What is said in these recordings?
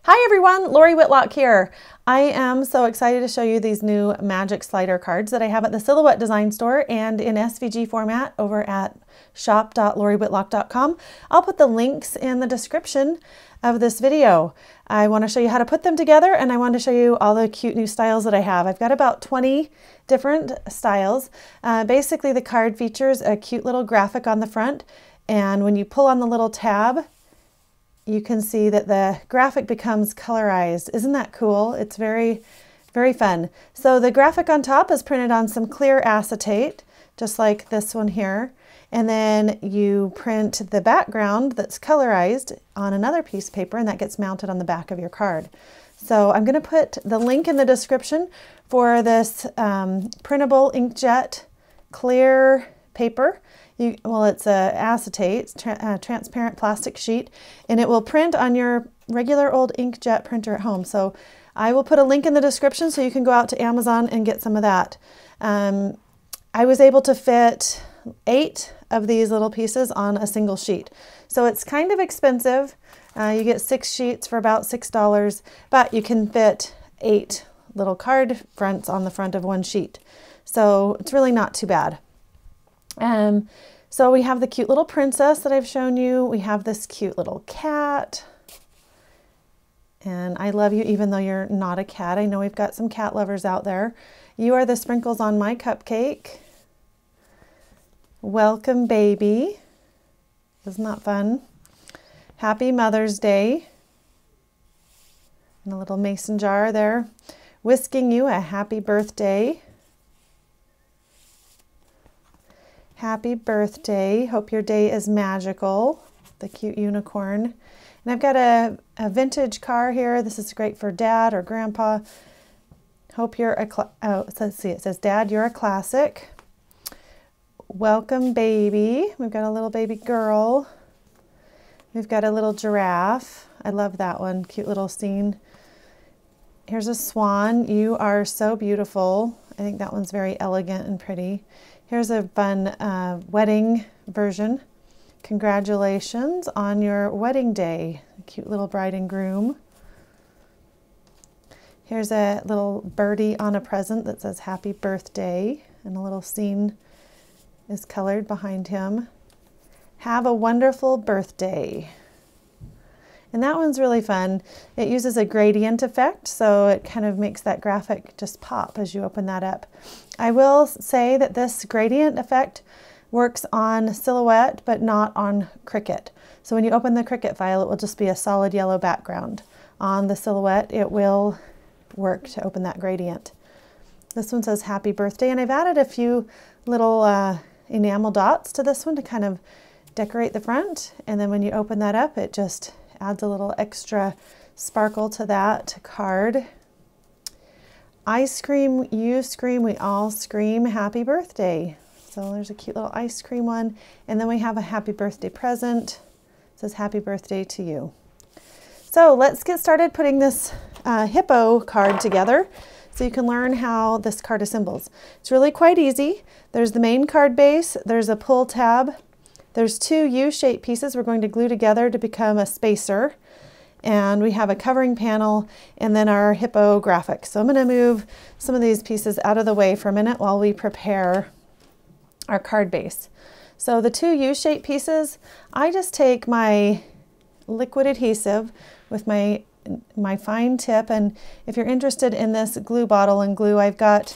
Hi everyone, Lori Whitlock here. I am so excited to show you these new magic slider cards that I have at the Silhouette Design Store and in SVG format over at shop.loriwhitlock.com. I'll put the links in the description of this video. I want to show you how to put them together, and I want to show you all the cute new styles that I have. I've got about 20 different styles. Basically the card features a cute little graphic on the front, and when you pull on the little tab, you can see that the graphic becomes colorized. Isn't that cool? It's very, very fun. So the graphic on top is printed on some clear acetate, just like this one here. And then you print the background that's colorized on another piece of paper, and that gets mounted on the back of your card. So I'm gonna put the link in the description for this printable inkjet clear paper. It's a acetate, transparent plastic sheet, and it will print on your regular old inkjet printer at home. So I will put a link in the description so you can go out to Amazon and get some of that. I was able to fit 8 of these little pieces on a single sheet. So it's kind of expensive. You get 6 sheets for about $6, but you can fit 8 little card fronts on the front of one sheet. So it's really not too bad. So we have the cute little princess that I've shown you. We have this cute little cat. And I love you even though you're not a cat. I know we've got some cat lovers out there. You are the sprinkles on my cupcake. Welcome, baby. Isn't that fun? Happy Mother's Day. And a little mason jar there. Whisking you a happy birthday. Happy birthday. Hope your day is magical. The cute unicorn. And I've got a vintage car here. This is great for Dad or Grandpa. Hope you're a, let's see, it says, Dad, you're a classic. Welcome, baby. We've got a little baby girl. We've got a little giraffe. I love that one. Cute little scene. Here's a swan. You are so beautiful. I think that one's very elegant and pretty. Here's a fun wedding version. Congratulations on your wedding day. Cute little bride and groom. Here's a little birdie on a present that says happy birthday, and a little scene is colored behind him. Have a wonderful birthday. And that one's really fun. It uses a gradient effect, so it kind of makes that graphic just pop as you open that up. I will say that this gradient effect works on Silhouette, but not on Cricut. So when you open the Cricut file, it will just be a solid yellow background. On the Silhouette, it will work to open that gradient. This one says happy birthday, and I've added a few little enamel dots to this one to kind of decorate the front. And then when you open that up, it just adds a little extra sparkle to that card. I scream, you scream, we all scream happy birthday. So there's a cute little ice cream one. And then we have a happy birthday present. It says happy birthday to you. So let's get started putting this hippo card together so you can learn how this card assembles. It's really quite easy. There's the main card base, there's a pull tab, there's 2 U-shaped pieces we're going to glue together to become a spacer. And we have a covering panel and then our hippo graphic. So I'm going to move some of these pieces out of the way for a minute while we prepare our card base. So the 2 U-shaped pieces, I just take my liquid adhesive with my fine tip, and if you're interested in this glue bottle and glue, I've got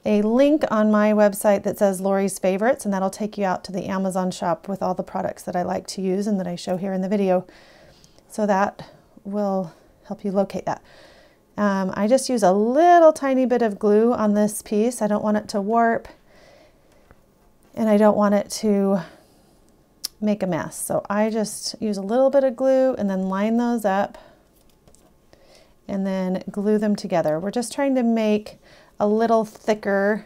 a link on my website that says Lori's Favorites, and that'll take you out to the Amazon shop with all the products that I like to use and that I show here in the video. So that will help you locate that. I just use a little tiny bit of glue on this piece. I don't want it to warp, and I don't want it to make a mess. So I just use a little bit of glue and then line those up and then glue them together. We're just trying to make a little thicker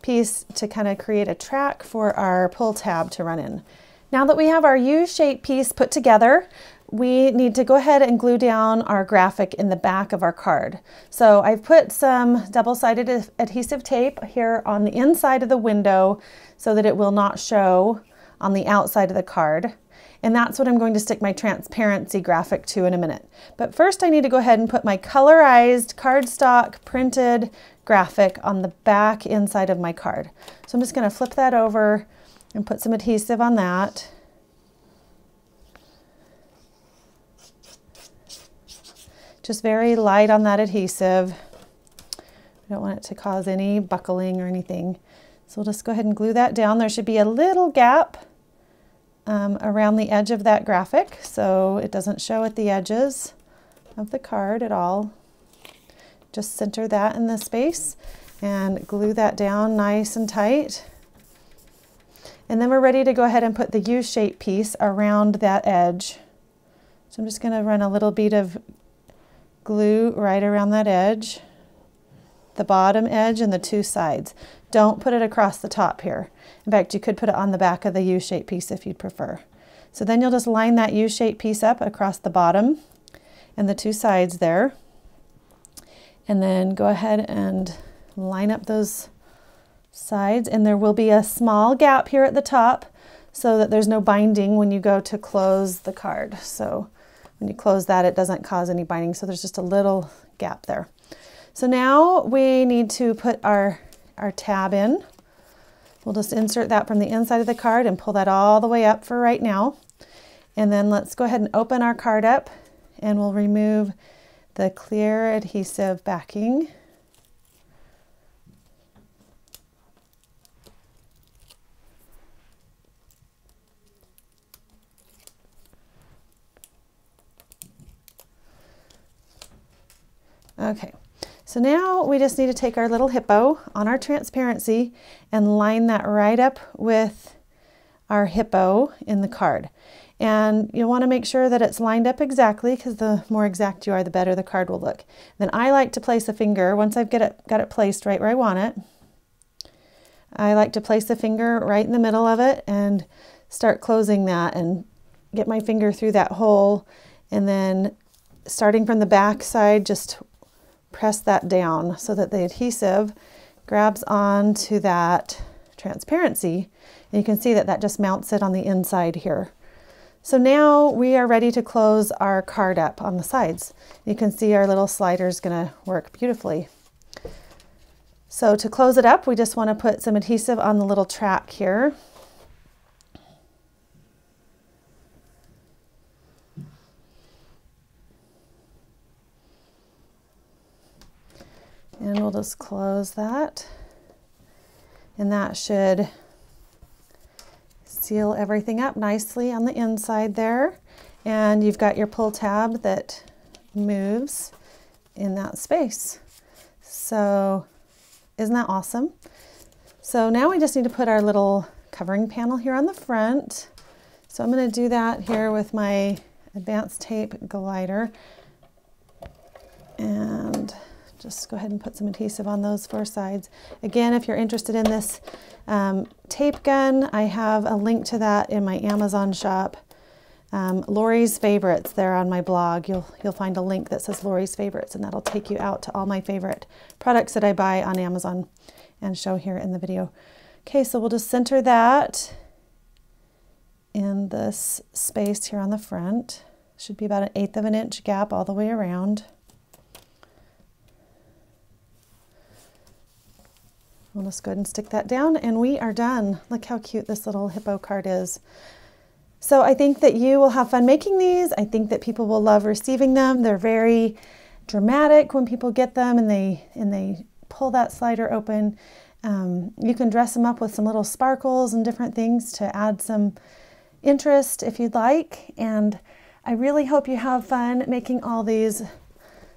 piece to kind of create a track for our pull tab to run in. Now that we have our U-shaped piece put together, we need to go ahead and glue down our graphic in the back of our card. So I've put some double-sided adhesive tape here on the inside of the window so that it will not show on the outside of the card. And that's what I'm going to stick my transparency graphic to in a minute. But first I need to go ahead and put my colorized cardstock printed graphic on the back inside of my card. So I'm just going to flip that over and put some adhesive on that. Just very light on that adhesive. I don't want it to cause any buckling or anything. So we'll just go ahead and glue that down. There should be a little gap around the edge of that graphic, so it doesn't show at the edges of the card at all. Just center that in the space and glue that down nice and tight. And then we're ready to go ahead and put the U-shaped piece around that edge. So I'm just going to run a little bead of glue right around that edge, the bottom edge and the two sides. Don't put it across the top here. In fact, you could put it on the back of the U-shaped piece if you'd prefer. So then you'll just line that U-shaped piece up across the bottom and the two sides there. And then go ahead and line up those sides, and there will be a small gap here at the top so that there's no binding when you go to close the card. So when you close that, it doesn't cause any binding, so there's just a little gap there. So now we need to put our tab in. We'll just insert that from the inside of the card and pull that all the way up for right now. And then let's go ahead and open our card up, and we'll remove the clear adhesive backing. Okay, so now we just need to take our little hippo on our transparency and line that right up with our hippo in the card. And you'll want to make sure that it's lined up exactly, because the more exact you are, the better the card will look. Then I like to place a finger, once I've got it placed right where I want it, I like to place the finger right in the middle of it and start closing that and get my finger through that hole, and then starting from the back side, just press that down so that the adhesive grabs onto that transparency, and you can see that that just mounts it on the inside here. So now we are ready to close our card up on the sides. You can see our little slider is going to work beautifully. So to close it up, we just want to put some adhesive on the little track here. And we'll just close that. And that should seal everything up nicely on the inside there. And you've got your pull tab that moves in that space. So isn't that awesome? So now we just need to put our little covering panel here on the front. So I'm going to do that here with my advanced tape glider. And just go ahead and put some adhesive on those four sides. Again, if you're interested in this tape gun, I have a link to that in my Amazon shop. Lori's Favorites, there on my blog. You'll find a link that says Lori's Favorites, and that'll take you out to all my favorite products that I buy on Amazon and show here in the video. Okay, so we'll just center that in this space here on the front. Should be about 1/8 of an inch gap all the way around. We'll just go ahead and stick that down, and we are done. Look how cute this little hippo card is. So I think that you will have fun making these. I think that people will love receiving them. They're very dramatic when people get them and they pull that slider open. You can dress them up with some little sparkles and different things to add some interest if you'd like. And I really hope you have fun making all these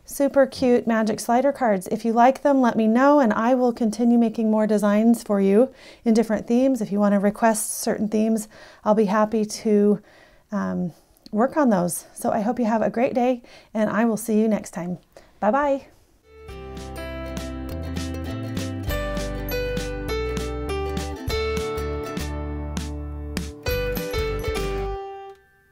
super cute magic slider cards. If you like them, let me know, and I will continue making more designs for you in different themes. If you want to request certain themes, I'll be happy to work on those. So I hope you have a great day, and I will see you next time. Bye-bye.